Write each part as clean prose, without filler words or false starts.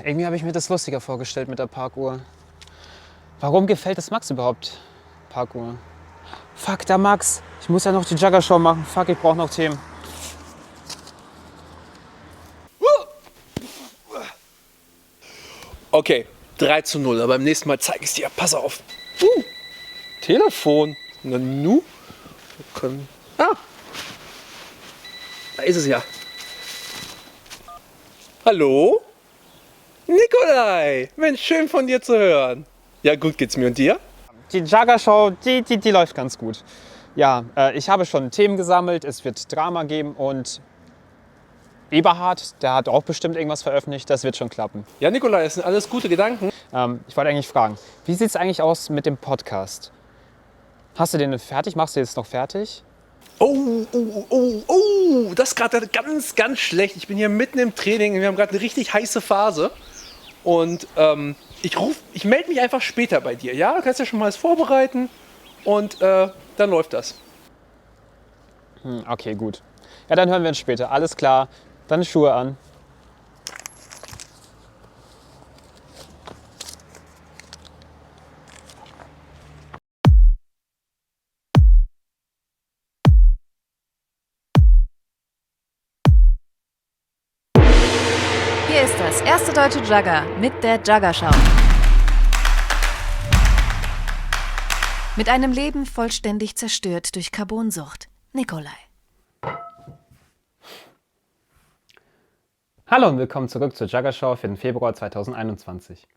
Irgendwie habe ich mir das lustiger vorgestellt mit der Parkuhr. Warum gefällt es Max überhaupt, Parkuhr? Fuck, der Max. Ich muss ja noch die Jugger-Show machen. Fuck, ich brauche noch Themen. Okay, 3:0, aber beim nächsten Mal zeige ich es dir. Pass auf. Telefon. Na nu. Ah, da ist es ja. Hallo? Nikolai! Mensch, schön von dir zu hören. Ja, gut geht's mir. Und dir? Die Jugger-Show, die läuft ganz gut. Ja, ich habe schon Themen gesammelt. Es wird Drama geben und Eberhard, der hat auch bestimmt irgendwas veröffentlicht. Das wird schon klappen. Ja, Nikolai, das sind alles gute Gedanken. Ich wollte eigentlich fragen, wie sieht es eigentlich aus mit dem Podcast? Hast du den fertig? Machst du jetzt noch fertig? Das ist gerade ganz, ganz schlecht. Ich bin hier mitten im Training. Wir haben gerade eine richtig heiße Phase. Und ich melde mich einfach später bei dir. Ja, du kannst ja schon mal alles vorbereiten. Und dann läuft das. Okay, gut. Ja, dann hören wir uns später. Alles klar. Dann Schuhe an. Hier ist das erste deutsche Jugger mit der Jugger-Show. Mit einem Leben vollständig zerstört durch Carbonsucht. Nikolai. Hallo und willkommen zurück zur Jugger-Show für den Februar 2021.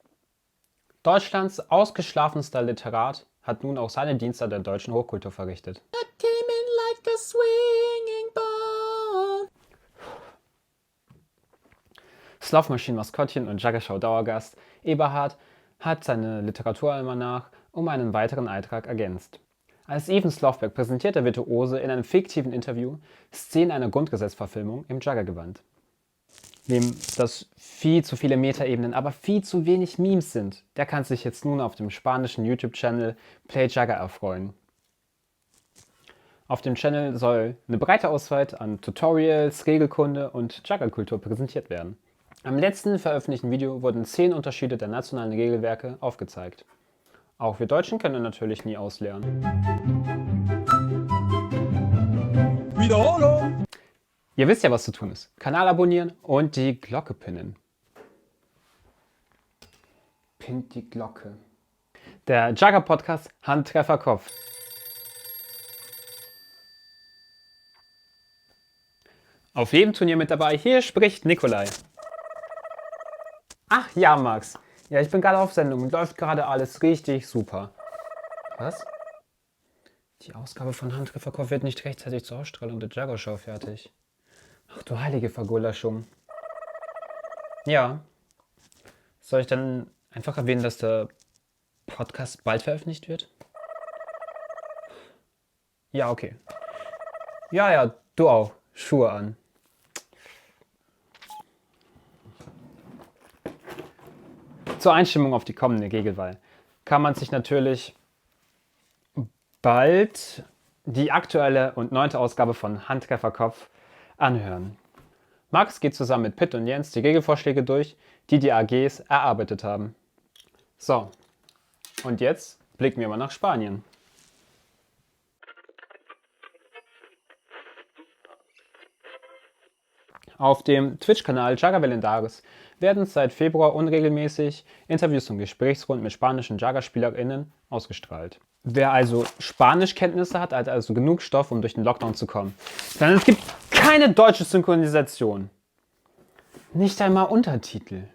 Deutschlands ausgeschlafenster Literat hat nun auch seine Dienste an der deutschen Hochkultur verrichtet. Sloth-Maschinen-Maskottchen und Jugger-Show-Dauergast Eberhard hat seine Literaturalmanach um einen weiteren Eintrag ergänzt. Als Even Slothberg präsentiert der Virtuose in einem fiktiven Interview Szenen einer Grundgesetzverfilmung im Jugger-Gewand. Wem das viel zu viele Metaebenen, aber viel zu wenig Memes sind, der kann sich jetzt nun auf dem spanischen YouTube-Channel Play Jugger erfreuen. Auf dem Channel soll eine breite Auswahl an Tutorials, Regelkunde und Jugger-Kultur präsentiert werden. Am letzten veröffentlichten Video wurden 10 Unterschiede der nationalen Regelwerke aufgezeigt. Auch wir Deutschen können natürlich nie auslernen. Wiederholung! Ihr wisst ja, was zu tun ist. Kanal abonnieren und die Glocke pinnen. Pinnt die Glocke. Der Jugger-Podcast Handtreffer Kopf. Auf jedem Turnier mit dabei. Hier spricht Nikolai. Ach ja, Max. Ja, ich bin gerade auf Sendung und läuft gerade alles richtig super. Was? Die Ausgabe von Handtreffer Kopf wird nicht rechtzeitig zur Ausstrahlung der Jugger-Show fertig. Ach du heilige Vergulaschung. Ja. Soll ich dann einfach erwähnen, dass der Podcast bald veröffentlicht wird? Ja, okay. Ja, du auch. Schuhe an. Zur Einstimmung auf die kommende Regelwahl kann man sich natürlich bald die aktuelle und 9. Ausgabe von Handtreffer Kopf anhören. Max geht zusammen mit Pitt und Jens die Regelvorschläge durch, die die AGs erarbeitet haben. So, und jetzt blicken wir mal nach Spanien. Auf dem Twitch-Kanal Jugger Valendares werden seit Februar unregelmäßig Interviews und Gesprächsrunden mit spanischen Jugger-SpielerInnen ausgestrahlt. Wer also Spanischkenntnisse hat also genug Stoff, um durch den Lockdown zu kommen. Denn es gibt keine deutsche Synchronisation. Nicht einmal Untertitel.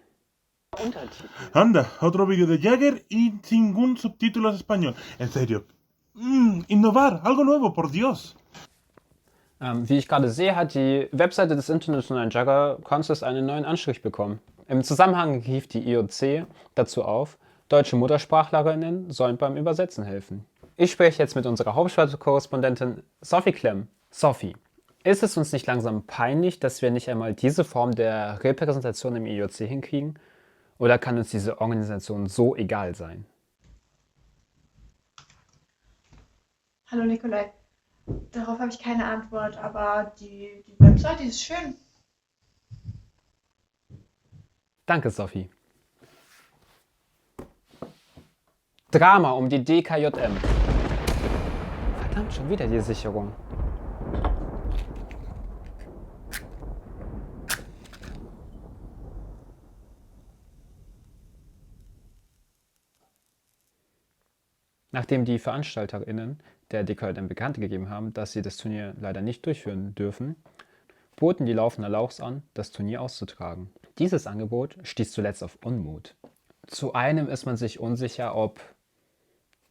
Anda, otro vídeo de Jagger y sin ningún subtítulos español. En serio. Innovar, algo nuevo, por Dios. Wie ich gerade sehe, hat die Webseite des Internationalen Jugger Contests einen neuen Anstrich bekommen. Im Zusammenhang rief die IOC dazu auf, deutsche Muttersprachlerinnen sollen beim Übersetzen helfen. Ich spreche jetzt mit unserer Hauptstadtkorrespondentin Sophie Klemm. Sophie, ist es uns nicht langsam peinlich, dass wir nicht einmal diese Form der Repräsentation im IOC hinkriegen? Oder kann uns diese Organisation so egal sein? Hallo Nikolai. Darauf habe ich keine Antwort, aber die Webseite ist schön. Danke, Sophie. Drama um die DKJM. Verdammt, schon wieder die Sicherung. Nachdem die VeranstalterInnen der DKJM bekannt gegeben haben, dass sie das Turnier leider nicht durchführen dürfen, boten die Laufender Lauchs an, das Turnier auszutragen. Dieses Angebot stieß zuletzt auf Unmut. Zu einem ist man sich unsicher, ob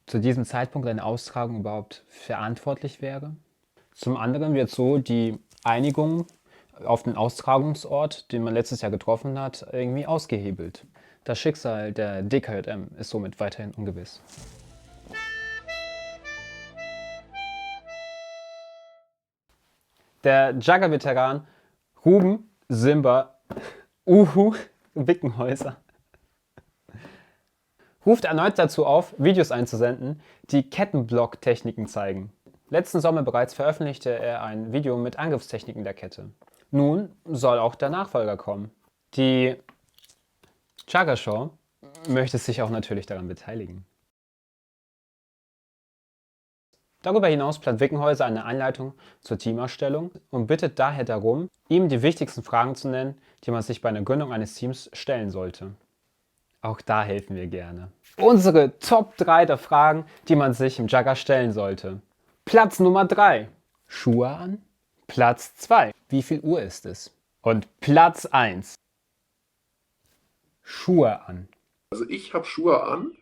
zu diesem Zeitpunkt eine Austragung überhaupt verantwortlich wäre. Zum anderen wird so die Einigung auf den Austragungsort, den man letztes Jahr getroffen hat, irgendwie ausgehebelt. Das Schicksal der DKJM ist somit weiterhin ungewiss. Der Jagger-Veteran Ruben Simba Wickenhäuser ruft erneut dazu auf, Videos einzusenden, die Kettenblock-Techniken zeigen. Letzten Sommer bereits veröffentlichte er ein Video mit Angriffstechniken der Kette. Nun soll auch der Nachfolger kommen. Die Jagger Show möchte sich auch natürlich daran beteiligen. Darüber hinaus plant Wickenhäuser eine Anleitung zur Teamerstellung und bittet daher darum, ihm die wichtigsten Fragen zu nennen, die man sich bei einer Gründung eines Teams stellen sollte. Auch da helfen wir gerne. Unsere Top 3 der Fragen, die man sich im Jagger stellen sollte. Platz Nummer 3. Schuhe an? Platz 2. Wie viel Uhr ist es? Und Platz 1. Schuhe an. Also ich habe Schuhe an.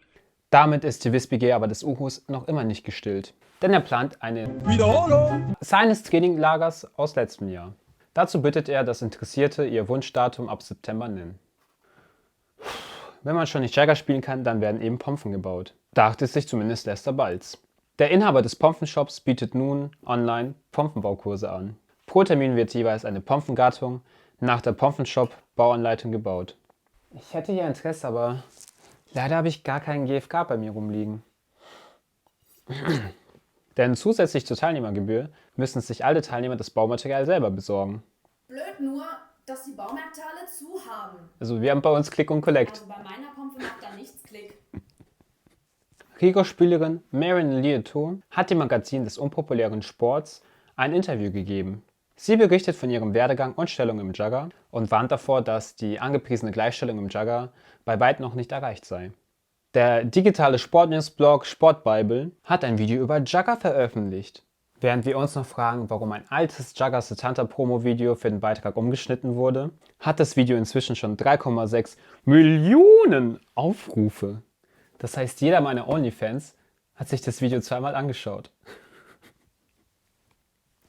Damit ist die Wissbegier aber des Uhus noch immer nicht gestillt. Denn er plant eine Wiederholung seines Traininglagers aus letztem Jahr. Dazu bittet er, dass Interessierte ihr Wunschdatum ab September nennen. Wenn man schon nicht Jagger spielen kann, dann werden eben Pompen gebaut. Dachte sich zumindest Lester Balz. Der Inhaber des Pompenshops bietet nun online Pompenbaukurse an. Pro Termin wird jeweils eine Pompengattung nach der Pompenshop-Bauanleitung gebaut. Ich hätte hier Interesse, aber leider habe ich gar keinen GFK bei mir rumliegen. Denn zusätzlich zur Teilnehmergebühr müssen sich alle Teilnehmer das Baumaterial selber besorgen. Blöd nur, dass die Baumärkte alle zu haben. Also wir haben bei uns Click und Collect. Also bei meiner Pompe macht da nichts Klick. Rigo-Spielerin Marin Lieto hat dem Magazin des unpopulären Sports ein Interview gegeben. Sie berichtet von ihrem Werdegang und Stellung im Jagger und warnt davor, dass die angepriesene Gleichstellung im Jagger bei weitem noch nicht erreicht sei. Der digitale Sportnews-Blog Sportbible hat ein Video über Jagger veröffentlicht. Während wir uns noch fragen, warum ein altes Jagger Setanta Promo-Video für den Beitrag umgeschnitten wurde, hat das Video inzwischen schon 3,6 Millionen Aufrufe. Das heißt, jeder meiner OnlyFans hat sich das Video zweimal angeschaut.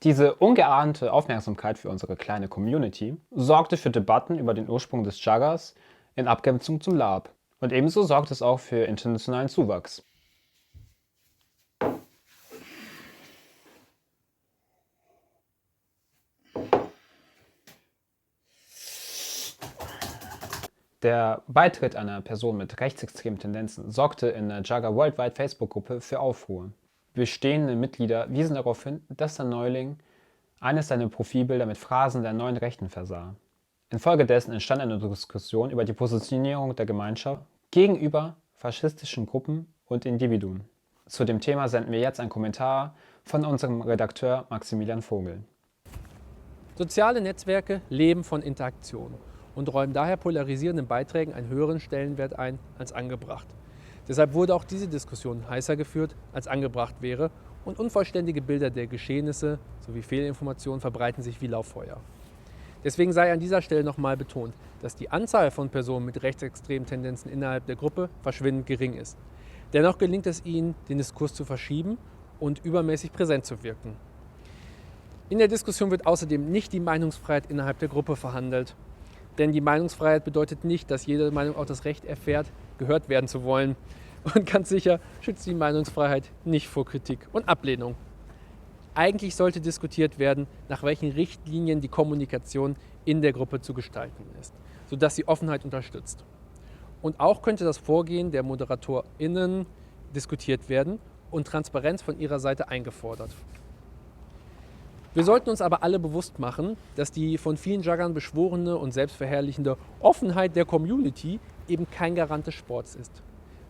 Diese ungeahnte Aufmerksamkeit für unsere kleine Community sorgte für Debatten über den Ursprung des Jaggers in Abgrenzung zum LARP. Und ebenso sorgt es auch für internationalen Zuwachs. Der Beitritt einer Person mit rechtsextremen Tendenzen sorgte in der Jagger Worldwide Facebook-Gruppe für Aufruhr. Bestehende Mitglieder wiesen darauf hin, dass der Neuling eines seiner Profilbilder mit Phrasen der neuen Rechten versah. Infolgedessen entstand eine Diskussion über die Positionierung der Gemeinschaft gegenüber faschistischen Gruppen und Individuen. Zu dem Thema senden wir jetzt einen Kommentar von unserem Redakteur Maximilian Vogel. Soziale Netzwerke leben von Interaktion und räumen daher polarisierenden Beiträgen einen höheren Stellenwert ein als angebracht. Deshalb wurde auch diese Diskussion heißer geführt, als angebracht wäre, und unvollständige Bilder der Geschehnisse sowie Fehlinformationen verbreiten sich wie Lauffeuer. Deswegen sei an dieser Stelle nochmal betont, dass die Anzahl von Personen mit rechtsextremen Tendenzen innerhalb der Gruppe verschwindend gering ist. Dennoch gelingt es ihnen, den Diskurs zu verschieben und übermäßig präsent zu wirken. In der Diskussion wird außerdem nicht die Meinungsfreiheit innerhalb der Gruppe verhandelt. Denn die Meinungsfreiheit bedeutet nicht, dass jede Meinung auch das Recht erfährt, gehört werden zu wollen. Und ganz sicher schützt die Meinungsfreiheit nicht vor Kritik und Ablehnung. Eigentlich sollte diskutiert werden, nach welchen Richtlinien die Kommunikation in der Gruppe zu gestalten ist, sodass sie Offenheit unterstützt. Und auch könnte das Vorgehen der ModeratorInnen diskutiert werden und Transparenz von ihrer Seite eingefordert. Wir sollten uns aber alle bewusst machen, dass die von vielen Jaggern beschworene und selbstverherrlichende Offenheit der Community eben kein Garant des Sports ist.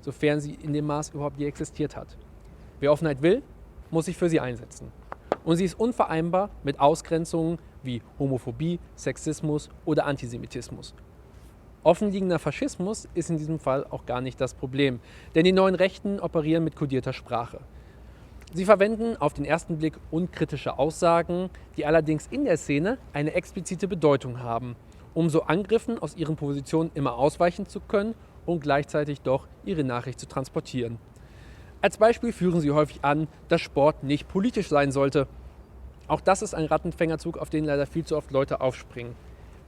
sofern sie in dem Maß überhaupt je existiert hat. Wer Offenheit will, muss sich für sie einsetzen. Und sie ist unvereinbar mit Ausgrenzungen wie Homophobie, Sexismus oder Antisemitismus. Offenliegender Faschismus ist in diesem Fall auch gar nicht das Problem, denn die neuen Rechten operieren mit kodierter Sprache. Sie verwenden auf den ersten Blick unkritische Aussagen, die allerdings in der Szene eine explizite Bedeutung haben, um so Angriffen aus ihren Positionen immer ausweichen zu können und gleichzeitig doch ihre Nachricht zu transportieren. Als Beispiel führen sie häufig an, dass Sport nicht politisch sein sollte. Auch das ist ein Rattenfängerzug, auf den leider viel zu oft Leute aufspringen.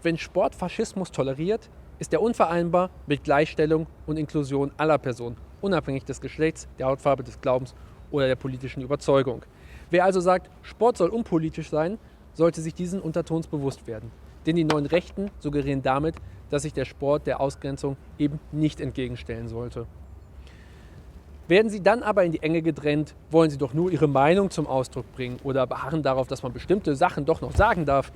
Wenn Sport Faschismus toleriert, ist er unvereinbar mit Gleichstellung und Inklusion aller Personen, unabhängig des Geschlechts, der Hautfarbe, des Glaubens oder der politischen Überzeugung. Wer also sagt, Sport soll unpolitisch sein, sollte sich diesen Untertons bewusst werden. Denn die neuen Rechten suggerieren damit, dass sich der Sport der Ausgrenzung eben nicht entgegenstellen sollte. Werden sie dann aber in die Enge gedrängt, wollen sie doch nur ihre Meinung zum Ausdruck bringen oder beharren darauf, dass man bestimmte Sachen doch noch sagen darf.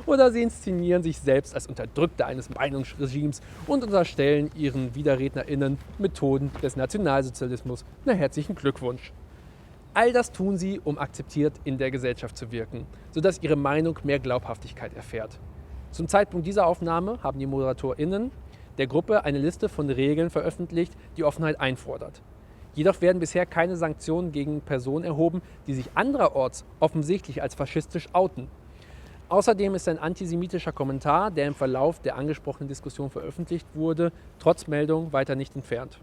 Oder sie inszenieren sich selbst als Unterdrückte eines Meinungsregimes und unterstellen ihren WiderrednerInnen Methoden des Nationalsozialismus. Na, herzlichen Glückwunsch. All das tun sie, um akzeptiert in der Gesellschaft zu wirken, sodass ihre Meinung mehr Glaubhaftigkeit erfährt. Zum Zeitpunkt dieser Aufnahme haben die ModeratorInnen der Gruppe eine Liste von Regeln veröffentlicht, die Offenheit einfordert. Jedoch werden bisher keine Sanktionen gegen Personen erhoben, die sich andererorts offensichtlich als faschistisch outen. Außerdem ist ein antisemitischer Kommentar, der im Verlauf der angesprochenen Diskussion veröffentlicht wurde, trotz Meldung weiter nicht entfernt.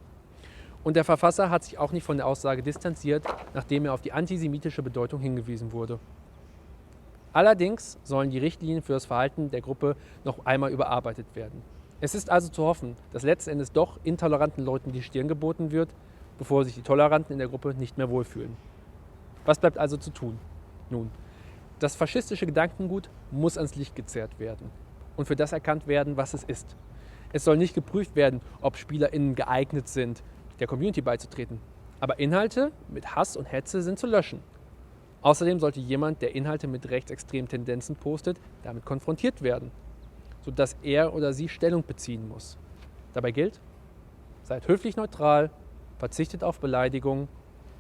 Und der Verfasser hat sich auch nicht von der Aussage distanziert, nachdem er auf die antisemitische Bedeutung hingewiesen wurde. Allerdings sollen die Richtlinien für das Verhalten der Gruppe noch einmal überarbeitet werden. Es ist also zu hoffen, dass letzten Endes doch intoleranten Leuten die Stirn geboten wird, bevor sich die Toleranten in der Gruppe nicht mehr wohlfühlen. Was bleibt also zu tun? Nun, das faschistische Gedankengut muss ans Licht gezerrt werden und für das erkannt werden, was es ist. Es soll nicht geprüft werden, ob SpielerInnen geeignet sind, der Community beizutreten. Aber Inhalte mit Hass und Hetze sind zu löschen. Außerdem sollte jemand, der Inhalte mit rechtsextremen Tendenzen postet, damit konfrontiert werden, sodass er oder sie Stellung beziehen muss. Dabei gilt, seid höflich neutral, verzichtet auf Beleidigungen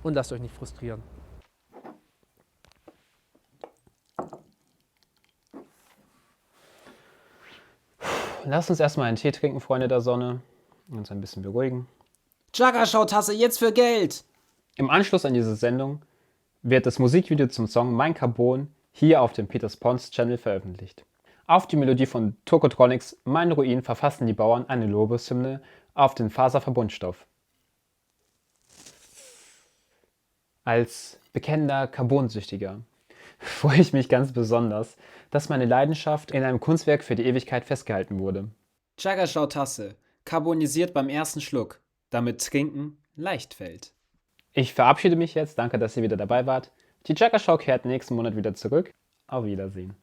und lasst euch nicht frustrieren. Lasst uns erstmal einen Tee trinken, Freunde der Sonne, und uns ein bisschen beruhigen. Juggershowtasse jetzt für Geld! Im Anschluss an diese Sendung wird das Musikvideo zum Song Mein Carbon hier auf dem Peters Pons Channel veröffentlicht. Auf die Melodie von Tokotronics Mein Ruin verfassten die Bauern eine Lobeshymne auf den Faserverbundstoff. Als bekennender Carbonsüchtiger freue ich mich ganz besonders, dass meine Leidenschaft in einem Kunstwerk für die Ewigkeit festgehalten wurde. Juggershowtasse, carbonisiert beim ersten Schluck, damit Trinken leicht fällt. Ich verabschiede mich jetzt, danke, dass ihr wieder dabei wart. Die Jugger Show kehrt nächsten Monat wieder zurück. Auf Wiedersehen.